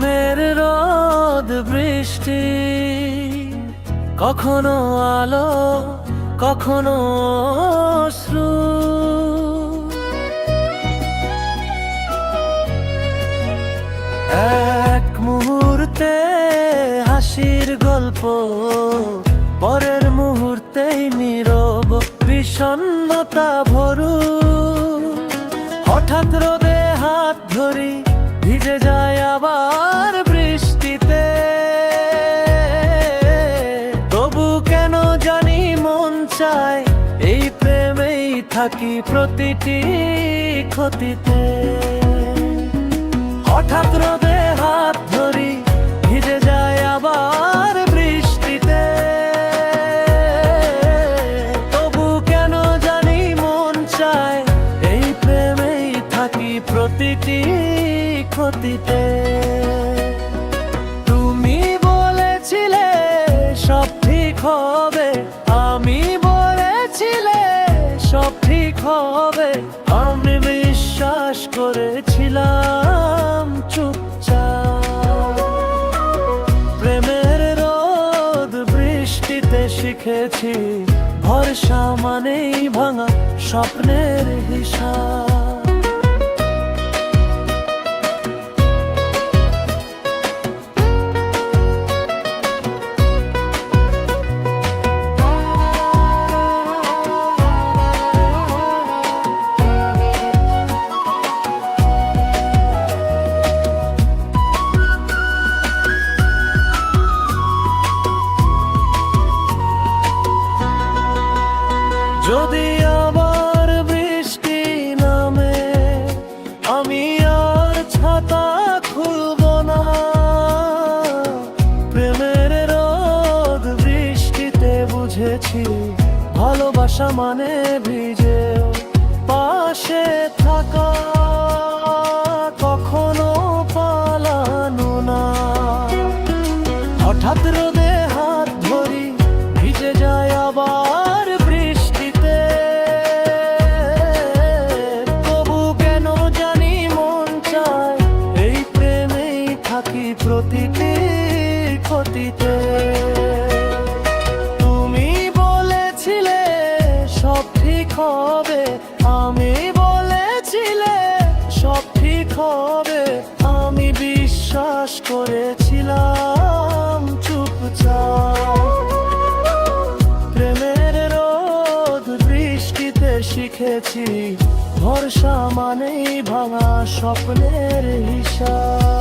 প্রেমের রোদ বৃষ্টি, কখনো আলো কখনো অশ্রু। এক মুহূর্তে হাসির গল্প, পরের মুহূর্তেই নীরব বিষণ্ণতা ভরু। হঠাৎ রোদে হাত ধরি, ভিজে যায় আবার বৃষ্টিতে। তবু কেন জানি মন চায় এই প্রেমেই থাকি প্রতিটি ক্ষতিতে। হঠাৎ রোদে হাত ধরি, ভিজে যায় আবার বৃষ্টিতে। তবু কেন জানি মন চায় এই প্রেমেই থাকি প্রতিটি ক্ষতিতে। তুমি বলেছিলে সব ঠিক হবে, আমি বলেছিলে সব ঠিক হবে। আমি বিশ্বাস করেছিলাম চুপচাপ। প্রেমের রোদ বৃষ্টিতে শিখেছি, ভরসা মানেই ভাঙা স্বপ্নের হিসাব। যদি আবার বৃষ্টি নামে, আমি আর ছাতা খুলব না। প্রেমের রোদ বৃষ্টিতে বুঝেছি, ভালোবাসা মানে ভিজেও পাশে থাকা, কখনো পালানো না। হঠাৎ রোদে হাত ধরি, ভিজে যায় আবার বৃষ্টিতে। তবু কেন জানি মন চায় এই প্রেমেই থাকি প্রতিটি ক্ষতিতে। তুমি বলেছিলে সব ঠিক হবে, আমি বলেছিলে সব ঠিক হবে। আমি বিশ্বাস করেছিলাম চুপচাপ। প্রেমের রোদ বৃষ্টিতে শিখেছি, ভরসা মানেই ভাঙা স্বপ্নের হিসাব।